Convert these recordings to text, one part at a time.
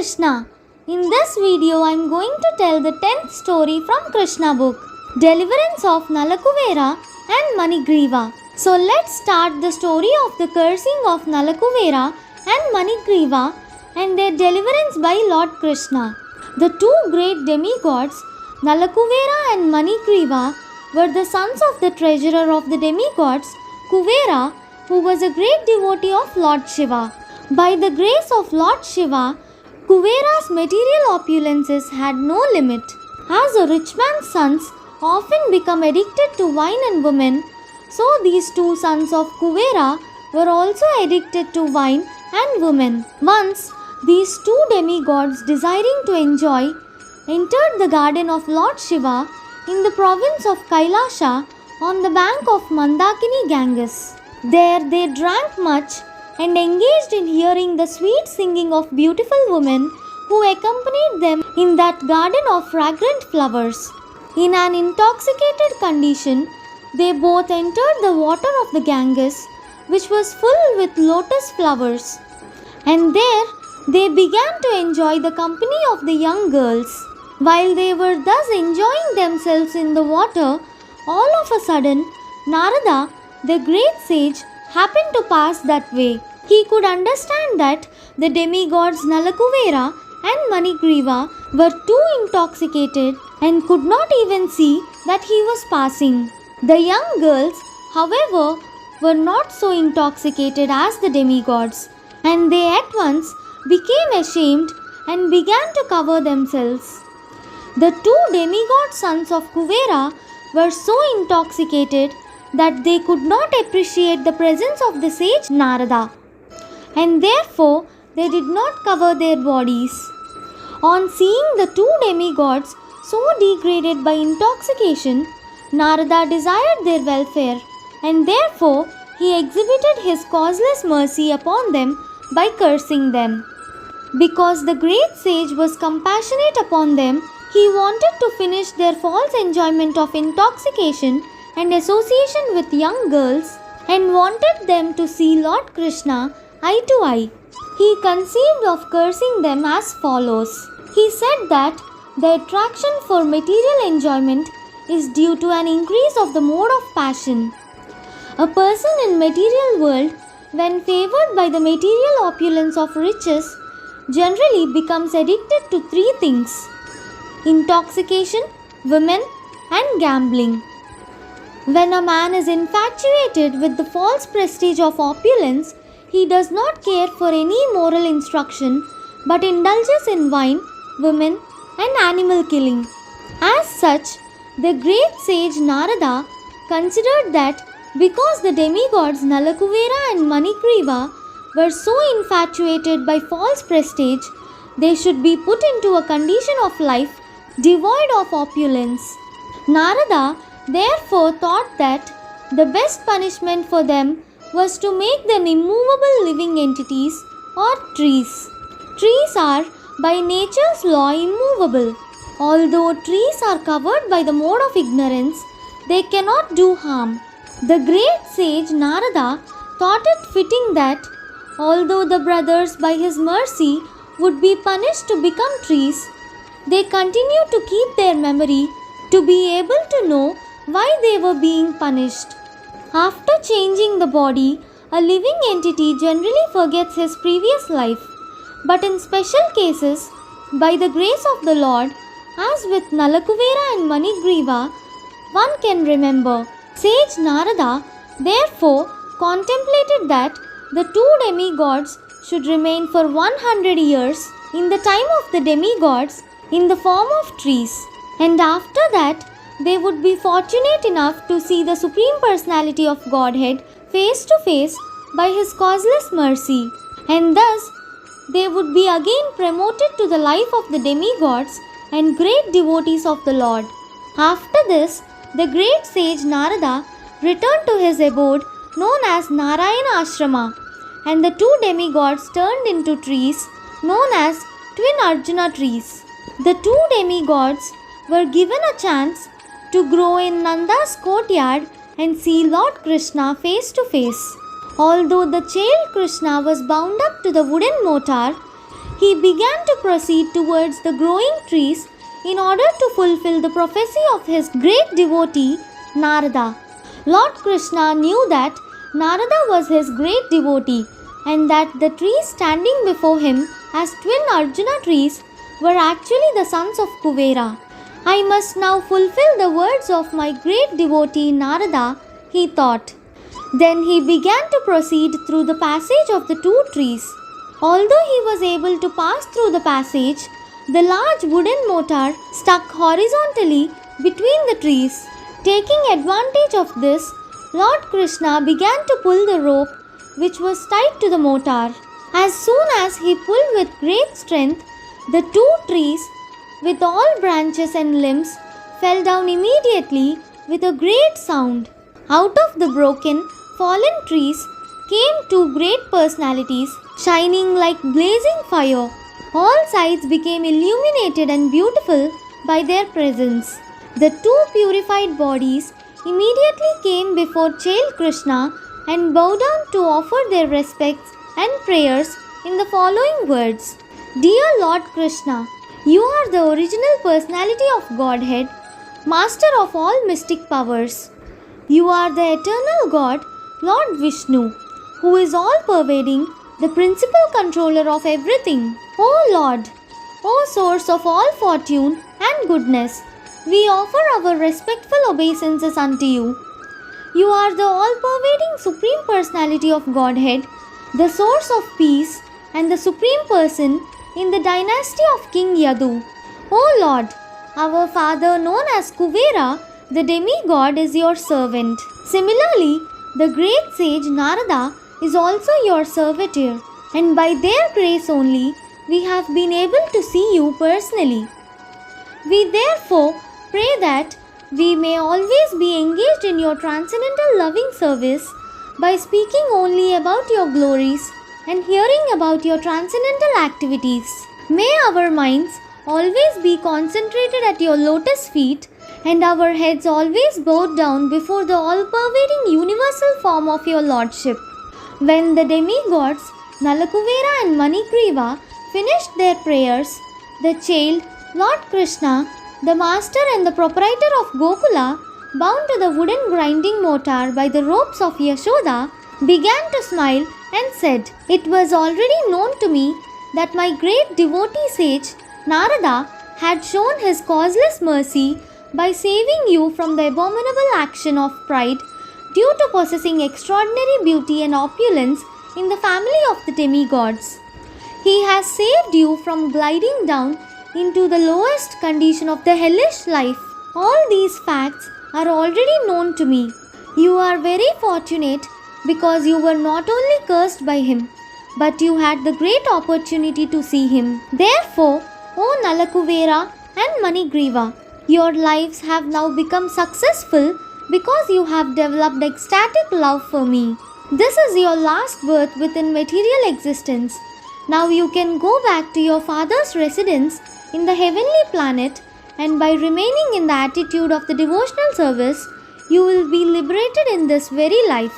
Kṛṣṇa. In this video I am going to tell the 10th story from Kṛṣṇa book, Deliverance of Nalakūvara and Maṇigrīva. So let's start the story of the cursing of Nalakūvara and Maṇigrīva and their deliverance by Lord Kṛṣṇa. The two great demigods, Nalakūvara and Maṇigrīva, were the sons of the treasurer of the demigods, Kūvara, who was a great devotee of Lord Shiva. By the grace of Lord Shiva, Kūvara's material opulences had no limit. As a rich man's sons often become addicted to wine and women, so these two sons of Kūvara were also addicted to wine and women. Once, these two demigods, desiring to enjoy, entered the garden of Lord Shiva in the province of Kailasha on the bank of Mandakini Ganges. There they drank much and engaged in hearing the sweet singing of beautiful women who accompanied them in that garden of fragrant flowers. In an intoxicated condition, they both entered the water of the Ganges, which was full with lotus flowers, and there they began to enjoy the company of the young girls. While they were thus enjoying themselves in the water, all of a sudden Narada, the great sage, happened to pass that way. He could understand that the demigods Nalakūvara and Maṇigrīva were too intoxicated and could not even see that he was passing. The young girls, however, were not so intoxicated as the demigods, and they at once became ashamed and began to cover themselves. The two demigod sons of Kūvara were so intoxicated that they could not appreciate the presence of the sage Narada, and therefore they did not cover their bodies. On seeing the two demigods so degraded by intoxication, Narada desired their welfare, and therefore he exhibited his causeless mercy upon them by cursing them. Because the great sage was compassionate upon them, he wanted to finish their false enjoyment of intoxication and association with young girls, and wanted them to see Lord Kṛṣṇa eye to eye. He conceived of cursing them as follows. He said that the attraction for material enjoyment is due to an increase of the mode of passion. A person in material world, when favored by the material opulence of riches, generally becomes addicted to three things: intoxication, women, and gambling. When a man is infatuated with the false prestige of opulence, he does not care for any moral instruction but indulges in wine, women, and animal killing. As such, the great sage Narada considered that because the demigods Nalakūvara and Maṇigrīva were so infatuated by false prestige, they should be put into a condition of life devoid of opulence. Narada therefore thought that the best punishment for them was to make them immovable living entities or trees. Trees are by nature's law immovable. Although trees are covered by the mode of ignorance, they cannot do harm. The great sage Narada thought it fitting that although the brothers by his mercy would be punished to become trees, they continue to keep their memory to be able to know why they were being punished. After changing the body, a living entity generally forgets his previous life, but in special cases, by the grace of the Lord, as with Nalakūvara and Maṇigrīva, one can remember. Sage Narada therefore contemplated that the two demigods should remain for 100 years in the time of the demigods in the form of trees, and after that they would be fortunate enough to see the Supreme Personality of Godhead face to face by his causeless mercy, and thus they would be again promoted to the life of the demigods and great devotees of the Lord. After this, the great sage Narada returned to his abode known as Narayana Ashrama, and the two demigods turned into trees known as twin Arjuna trees. The two demigods were given a chance to grow in Nanda's courtyard and see Lord Kṛṣṇa face to face. Although the child Kṛṣṇa was bound up to the wooden mortar, he began to proceed towards the growing trees in order to fulfill the prophecy of his great devotee Narada. Lord Kṛṣṇa knew that Narada was his great devotee and that the trees standing before him as twin Arjuna trees were actually the sons of Kuvera. I must now fulfill the words of my great devotee Narada, he thought. Then he began to proceed through the passage of the two trees. Although he was able to pass through the passage, the large wooden mortar stuck horizontally between the trees. Taking advantage of this, Lord Kṛṣṇa began to pull the rope which was tied to the mortar. As soon as he pulled with great strength, the two trees, with all branches and limbs, fell down immediately with a great sound. Out of the broken, fallen trees came two great personalities, shining like blazing fire. All sides became illuminated and beautiful by their presence. The two purified bodies immediately came before Chail Kṛṣṇa and bowed down to offer their respects and prayers in the following words. Dear Lord Kṛṣṇa, you are the original personality of Godhead, master of all mystic powers. You are the eternal God, Lord Vishnu, who is all-pervading, the principal controller of everything. O Lord, O source of all fortune and goodness, we offer our respectful obeisances unto you. You are the all-pervading Supreme Personality of Godhead, the source of peace and the Supreme Person in the dynasty of King Yadu. O Lord, our father known as Kuvera, the demigod, is your servant. Similarly, the great sage Narada is also your servitor, and by their grace only we have been able to see you personally. We therefore pray that we may always be engaged in your transcendental loving service by speaking only about your glories and hearing about your transcendental activities. May our minds always be concentrated at your lotus feet and our heads always bowed down before the all-pervading universal form of your lordship. When the demigods Nalakūvara and Maṇigrīva finished their prayers, the child Lord Kṛṣṇa, the master and the proprietor of Gokula, bound to the wooden grinding mortar by the ropes of Yashoda, began to smile and said, It was already known to me that my great devotee sage Narada had shown his causeless mercy by saving you from the abominable action of pride due to possessing extraordinary beauty and opulence in the family of the demigods. He has saved you from gliding down into the lowest condition of the hellish life. All these facts are already known to me. You are very fortunate because you were not only cursed by him, but you had the great opportunity to see him. Therefore, O Nalakūvara and Maṇigrīva, your lives have now become successful because you have developed ecstatic love for me. This is your last birth within material existence. Now you can go back to your father's residence in the heavenly planet, and by remaining in the attitude of the devotional service, you will be liberated in this very life.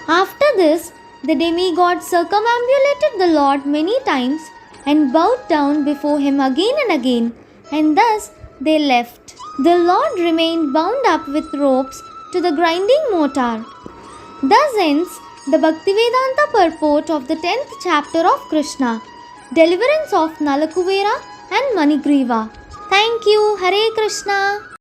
After this, the demigods circumambulated the Lord many times and bowed down before him again and again, and thus they left. The Lord remained bound up with ropes to the grinding mortar. Thus ends the Bhaktivedanta purport of the 10th chapter of Kṛṣṇa, Deliverance of Nalakūvara and Maṇigrīva. Thank you. Hare Krishna.